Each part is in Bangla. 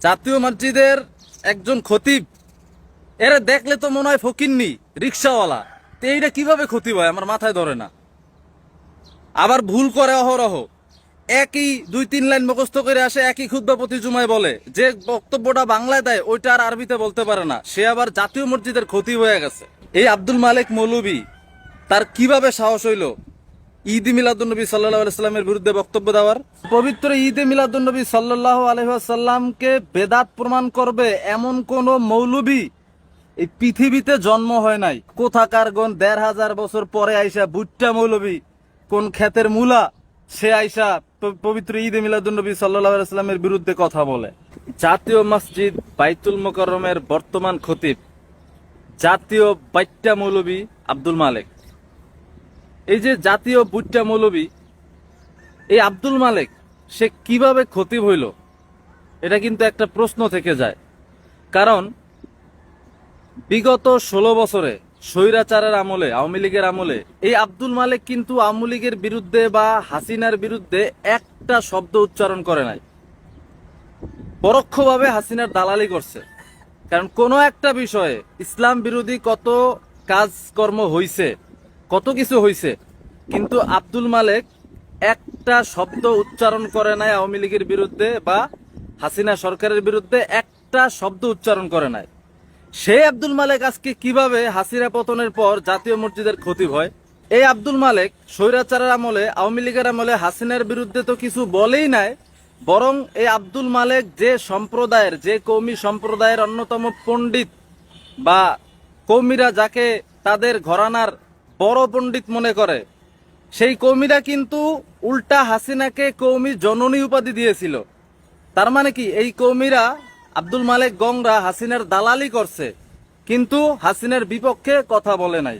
জাতীয় মসজিদের একজন খতিব, এরা দেখলে তো মনে হয় ফকিন্নি রিক্সাওয়ালা। তো এইটা কিভাবে খতিব হয় আমার মাথায় ধরে না। আবার ভুল করে অহরহ, একই 2-3 লাইন মুখস্থ করে আসে, একই খুতবা প্রতি জুমায় বলে। যে বক্তব্যটা বাংলায় দেয় ওইটা আর আরবিতে বলতে পারে না, সে আবার জাতীয় মসজিদের খতিব হয়ে গেছে। এই আব্দুল মালিক মৌলভী, তার কিভাবে সাহস হইল ঈদ মিলাদুন্নবী সাল্লাল্লাহু আলাইহি সাল্লামের বিরুদ্ধে বক্তব্য দেওয়ার? পবিত্র ঈদে মিলাদুন্নবী সাল্লাল্লাহু আলাইহি সাল্লামকে বেদাত প্রমাণ করবে এমন কোন মৌলভী এই পৃথিবীতে জন্ম হয় নাই। কোথাকার গণ 1500 বছর পরে আইসা বুট্টা মৌলভী, কোন ক্ষেতের মূলা, সে আইসা পবিত্র ঈদে মিলাদুন্নবী সাল্লাল্লাহু আলাইহি সাল্লামের বিরুদ্ধে কথা বলে। জাতীয় মসজিদ বাইতুল মোকাররমের বর্তমান খতিব জাতীয় বাইট্টা মৌলভী আব্দুল মালেক। এই যে জাতীয় বুট্টা মৌলভী, এই আব্দুল মালেক সে কিভাবে খতিব হইল, এটা কিন্তু একটা প্রশ্ন থেকে যায়। কারণ বিগত 16 বছরে স্বৈরাচারের আমলে, আওয়ামী লীগের আমলে এই আব্দুল মালেক কিন্তু আওয়ামী লীগের বিরুদ্ধে বা হাসিনার বিরুদ্ধে একটা শব্দ উচ্চারণ করে নাই। পরোক্ষভাবে হাসিনার দালালি করছে। কারণ কোনো একটা বিষয়ে ইসলাম বিরোধী কত কাজকর্ম হইছে, কত কিছু হইছে, কিন্তু আব্দুল মালেক একটা শব্দ উচ্চারণ করে নাই আওয়ামী লীগের বিরুদ্ধে বা হাসিনা সরকারের বিরুদ্ধে, একটা শব্দ উচ্চারণ করে নাই। সেই আব্দুল মালেক আজকে কিভাবে হাসিনা পতনের পর জাতীয় মসজিদের খতিব হয়? এই আব্দুল মালেক স্বৈরাচারের আমলে, আওয়ামী লীগের আমলে হাসিনার বিরুদ্ধে তো কিছু বলেই নাই, বরং এই আব্দুল মালেক যে সম্প্রদায়ের, যে কৌমি সম্প্রদায়ের অন্যতম পণ্ডিত বা কৌমিরা যাকে তাদের ঘরানার বড় পণ্ডিত মনে করে, সেই কৌমিরা কিন্তু উল্টা হাসিনাকে কৌমি জননী উপাধি দিয়েছিল। তার মানে কি, এই কৌমিরা আব্দুল মালেক গংরা হাসিনার দালালি করছে, কিন্তু হাসিনার বিপক্ষে কথা বলে নাই।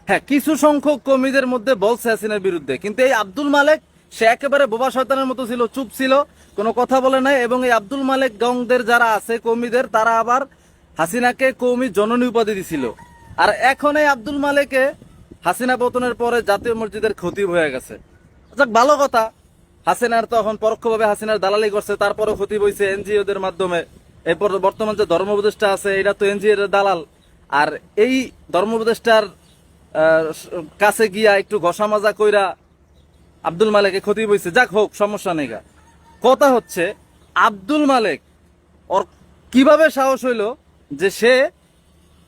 হ্যাঁ, কিছু সংখ্যক কৌমিদের মধ্যে বলছে হাসিনার বিরুদ্ধে, কিন্তু এই আব্দুল মালেক সে একেবারে বোবা শয়তানের মতো ছিল, চুপ ছিল, কোনো কথা বলে নাই। এবং এই আব্দুল মালেক গংদের যারা আছে কৌমিদের, তারা আবার হাসিনাকে কৌমি জননী উপাধি দিছিল। আর এখন এই আব্দুল মালেকে হাসিনা পতনের পরে জাতীয় মসজিদের খতিব হয়ে গেছে। যাক, ভালো কথা। হাসিনার তো এখন পরোক্ষভাবে হাসিনার দালালি করছে, তারপরে খতিব হইছে এনজিওদের মাধ্যমে। এরপর বর্তমান যে ধর্ম উপদেষ্টা আছে, এটা তো এনজিও এর দালাল। আর এই ধর্ম উপদেষ্টার কাছে গিয়া একটু ঘষা মাজা কইরা আব্দুল মালেকে খতিব হইছে। যাক, হোক, সমস্যা নেই। কথা হচ্ছে আব্দুল মালেক ওর কিভাবে সাহস হইল যে সে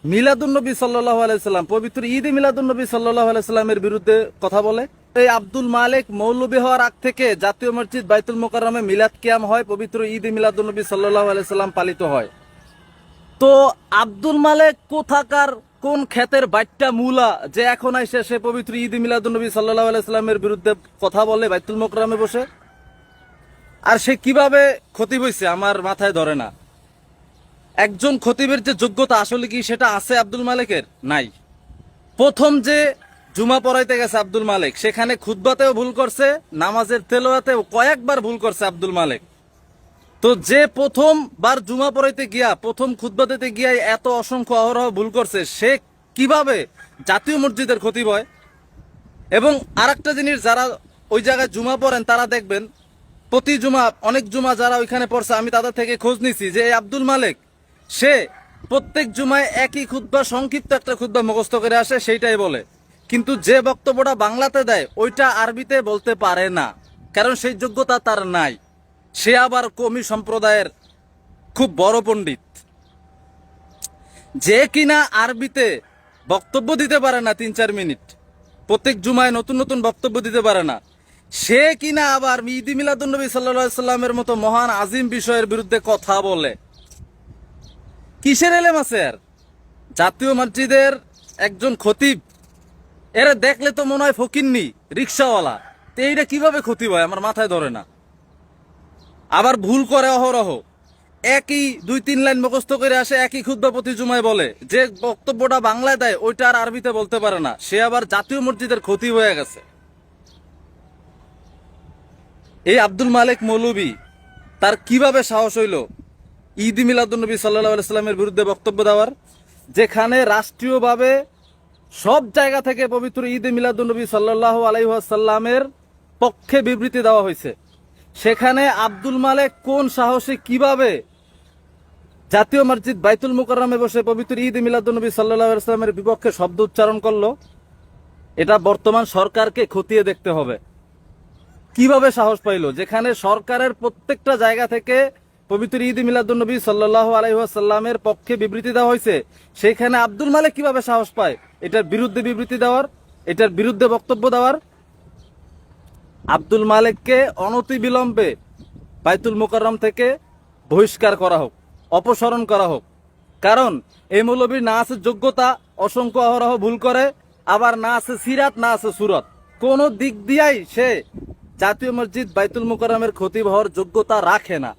মিলাদুন্নবী সাল্লাল্লাহু আলাইহি সাল্লাম, পবিত্র ঈদে মিলাদুন্নবী সাল্লাল্লাহু আলাইহি সাল্লামের বিরুদ্ধে কথা বলে। এই আব্দুল মালেক মৌলবী হওয়ার আগ থেকে জাতীয় মসজিদ বাইতুল মোকাররমে মিলাদ কিয়াম হয়, পবিত্র ঈদে মিলাদুন্নবী সাল্লাল্লাহু আলাইহি সাল্লাম পালিত হয়। তো আব্দুল মালেক কোথাকার কোন ক্ষেতের বাইট্টা মূলা যে এখন আইসে সে পবিত্র ঈদে মিলাদুন্নবী সাল্লাল্লাহু আলাইহি সাল্লামের বিরুদ্ধে কথা বলে বাইতুল মোকাররমে বসে? আর সে কিভাবে খতিব হইছে আমার মাথায় ধরে না। একজন খতিবের যে যোগ্যতা আসলে কি সেটা আছে আব্দুল মালেকের? নাই। প্রথম যে জুমা পড়াইতে গেছে আব্দুল মালেক, সেখানে খুতবাতেও ভুল করছে, নামাজের তেলাওয়াতেও কয়েকবার ভুল করছে আব্দুল মালেক। তো যে প্রথমবার জুমা পড়াইতে গিয়া, প্রথম খুতবা দিতে গিয়া এত অসংখ্য অহরহ ভুল করছে, সে কিভাবে জাতীয় মসজিদের খতিব হয়? এবং আরেকটা জিনিস, যারা ওই জায়গায় জুমা পড়েন তারা দেখবেন প্রতি জুমা, অনেক জুমা যারা ওইখানে পড়ছে, আমি তাদের থেকে খোঁজ নিছি যে এই আব্দুল মালেক সে প্রত্যেক জুমায় একই খুতবা, সংক্ষিপ্ত একটা খুতবা মুখস্থ করে আসে, সেইটাই বলে। কিন্তু যে বক্তব্যটা বাংলাতে দেয় ওইটা আরবিতে বলতে পারে না, কারণ সেই যোগ্যতা তার নাই। সে আবার কওমি সম্প্রদায়ের খুব বড় পণ্ডিত, যে কিনা আরবিতে বক্তব্য দিতে পারে না 3-4 মিনিট, প্রত্যেক জুমায় নতুন নতুন বক্তব্য দিতে পারে না। সে কিনা আবার ঈদ মিলাদুন্নবী সাল্লাল্লাহু আলাইহি সাল্লামের মতো মহান আজিম বিষয়ের বিরুদ্ধে কথা বলে। কিসের এলেম আছে আর? জাতীয় মসজিদের একজন খতিব, এরা দেখলে তো মনে হয় ফকিন্নি রিক্সাওয়ালা। তো এইটা কিভাবে খতিব হয় আমার মাথায় ধরে না। আবার ভুল করে অহরহ, একই 2-3 লাইন মুখস্থ করে আসে, একই খুতবা প্রতি জুমায় বলে। যে বক্তব্যটা বাংলায় দেয় ওইটা আর আরবিতে বলতে পারে না, সে আবার জাতীয় মসজিদের খতিব হয়ে গেছে। এই আব্দুল মালেক মৌলভী, তার কিভাবে সাহস হইল ঈদ মিলাদুন্নবী সাল্লাল্লাহু আলাইহি সাল্লামের বিরুদ্ধে বক্তব্য দেওয়ার? যেখানে রাষ্ট্রীয়ভাবে সব জায়গা থেকে পবিত্র ঈদে মিলাদুন্নবী সাল্লাল্লাহু আলাইহি ওয়াসাল্লামের পক্ষে বিবৃতি দেওয়া হয়েছে, সেখানে আব্দুল মালেক কোন সাহসে কিভাবে জাতীয় মসজিদ বাইতুল মুকাররমে বসে পবিত্র ঈদ মিলাদুন্নবী সাল্লাল্লাহু আলাইহি ওয়াসাল্লামের বিপক্ষে শব্দ উচ্চারণ করলো, এটা বর্তমান সরকারকে খতিয়ে দেখতে হবে। কিভাবে সাহস পাইলো? যেখানে সরকারের প্রত্যেকটা জায়গা থেকে পবিত্র ঈদ মিলাদুন্নবী সাল্লাল্লাহু আলাইহি ওয়াসাল্লামের পক্ষে বিবৃতি দেওয়া হয়েছে, সেখানে আব্দুল মালেক কিভাবে সাহস পায় এটার বিরুদ্ধে বিবৃতি দেওয়ার, এটার বিরুদ্ধে বক্তব্য দেওয়ার? আব্দুল মালেককে অনতিবিলম্বে বাইতুল মুকাররম থেকে বহিষ্কার করা হোক, অপসারণ করা হোক। কারণ এই মৌলবীর না আছে যোগ্যতা, অসংখ্য অহরহ ভুল করে, আবার না আছে সিরাত, না আছে সুরত। কোন দিক দিয়াই সে জাতীয় মসজিদ বাইতুল মুকাররমের খতিব হওয়ার যোগ্যতা রাখে না।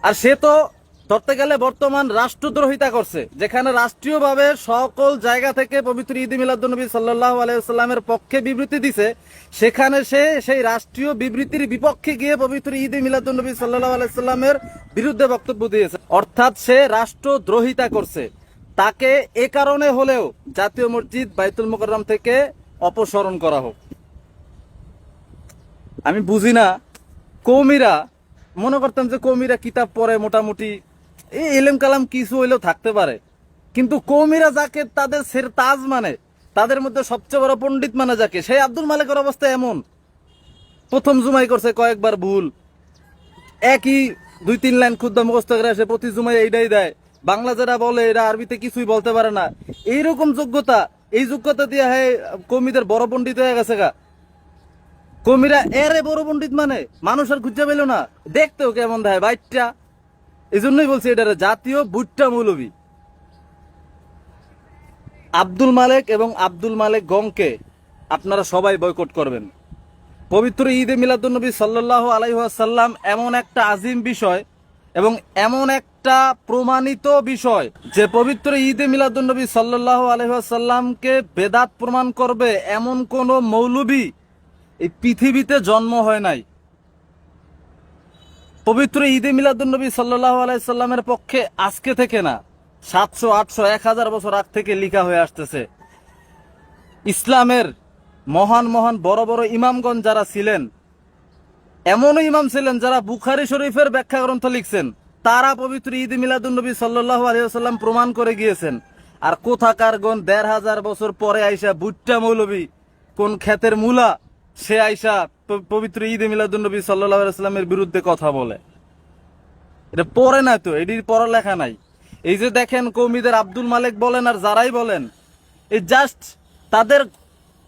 আর সে তো ধরতে গেলে বর্তমান রাষ্ট্রদ্রোহিতা করছে, যেখানে রাষ্ট্রীয়ভাবে সকল জায়গা থেকে পবিত্র ঈদ মিলাদুন্নবী সাল্লাল্লাহু আলাইহি ওয়াসাল্লামের পক্ষে বিবৃতি দিছে, সেখানে সে সেই রাষ্ট্রীয় বিবৃতির বিপক্ষে গিয়ে পবিত্র ঈদ মিলাদুন্নবী সাল্লাল্লাহু আলাইহি ওয়াসাল্লামের বিরুদ্ধে বক্তব্য দিয়েছে, অর্থাৎ সে রাষ্ট্রদ্রোহিতা করছে। তাকে এ কারণে হলেও জাতীয় মসজিদ বাইতুল মুকাররম থেকে অপসারণ করা হোক। আমি বুঝি না, কৌমিরা মনে করতাম যে কৌমিরা কিতাব পড়ে, মোটামুটি এই এলেম কালাম কিছু হইলেও থাকতে পারে, কিন্তু কৌমিরা যাকে তাদের সের তাজ মানে, তাদের মধ্যে সবচেয়ে বড় পণ্ডিত মানে যাকে, সেই আব্দুল মালেকের অবস্থা এমন। প্রথম জুমাই করছে কয়েকবার ভুল, একই 2-3 লাইন খুদ্া মুখস্থ করে আসে, প্রতি জুমাই এইটাই দেয়। বাংলা যারা বলে এরা আরবিতে কিছুই বলতে পারে না। এইরকম যোগ্যতা, এই যোগ্যতা দিয়ে হ্যাঁ কৌমিদের বড় পণ্ডিত হয়ে গেছে গা। কৌমিরা এরে বড় পণ্ডিত মানে মানুষ আর খুঁজে পেল না, দেখতেও কেমন দেয় বাইটটা। এই জন্যই বলছি এটা জাতীয় বুট্টা মৌলবী। আব্দুল মালেক এবং আব্দুল মালেক গংকে আপনারা সবাই বয়কট করবেন। পবিত্র ঈদে মিলাদুন্নবী সাল্লাল্লাহু আলাইহি ওয়াসাল্লাম এমন একটা আজিম বিষয় এবং এমন একটা প্রমাণিত বিষয় যে পবিত্র ঈদে মিলাদুন্নবী সাল্লাল্লাহু আলাইহি ওয়াসাল্লামকে বেদাত প্রমাণ করবে এমন কোন মৌলবী এই পৃথিবীতে জন্ম হয় নাই। পবিত্র ঈদে মিলাদুন্নবী সাল্লাল্লাহু আলাইহি সাল্লামের পক্ষে আজকে থেকে না, 700, 800, 1000 বছর আগ থেকে লিখা হয়ে আসতেছে। ইসলামের মহান মহান বড় বড় ইমামগণ যারা ছিলেন, এমনও ইমাম ছিলেন যারা বুখারী শরীফের ব্যাখ্যা গ্রন্থ লিখছেন, তারা পবিত্র ঈদ মিলাদুন্নবী সাল্লাল্লাহু আলাইহি ওয়াসাল্লাম প্রমাণ করে গিয়েছেন। আর কোথাকার গণ 1500 বছর পরে আইসা বুট্টা মৌলবী, কোন ক্ষেতের মূলা, সে আইসা পবিত্র ঈদ মিলাদুন্নবী সাল্লাল্লাহু আলাইহি ওয়াসাল্লামের বিরুদ্ধে কথা বলে। এটা পড়ে না তো, এটির পড়ালেখা নাই। এই যে দেখেন কৌমিদের আব্দুল মালেক বলেন আর যারাই বলেন, এই জাস্ট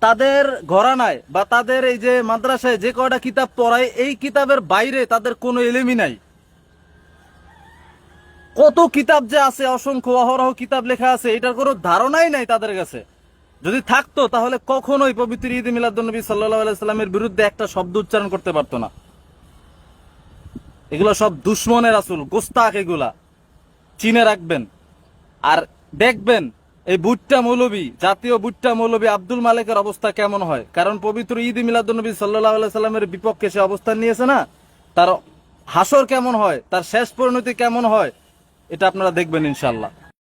তাদের ঘরানায় বা তাদের এই যে মাদ্রাসায় যে কয়টা কিতাব পড়ায়, এই কিতাবের বাইরে তাদের কোনো এলেমই নাই। কত কিতাব যে আছে, অসংখ্য অহরহ কিতাব লেখা আছে, এটার কোনো ধারণাই নাই তাদের কাছে। যদি থাকতো তাহলে কখনোই পবিত্র ঈদ মিলাদুন্নবী সাল্লাল্লাহু আলাইহি ওয়াসাল্লামের বিরুদ্ধে একটা শব্দ উচ্চারণ করতে পারতো না। এগুলো সব দুশ্মনের রাসূল, গোস্তাখ, এগুলা চিনে রাখবেন। আর দেখবেন এই বুট্টা মৌলবী, জাতীয় বুট্টা মৌলবী আব্দুল মালেকের অবস্থা কেমন হয়। কারণ পবিত্র ঈদ মিলাদুন্নবী সাল্লাল্লাহু আলাইহি ওয়াসাল্লামের বিপক্ষে সে অবস্থান নিয়েছে না, তার হাসর কেমন হয়, তার শেষ পরিণতি কেমন হয়, এটা আপনারা দেখবেন ইনশাআল্লাহ।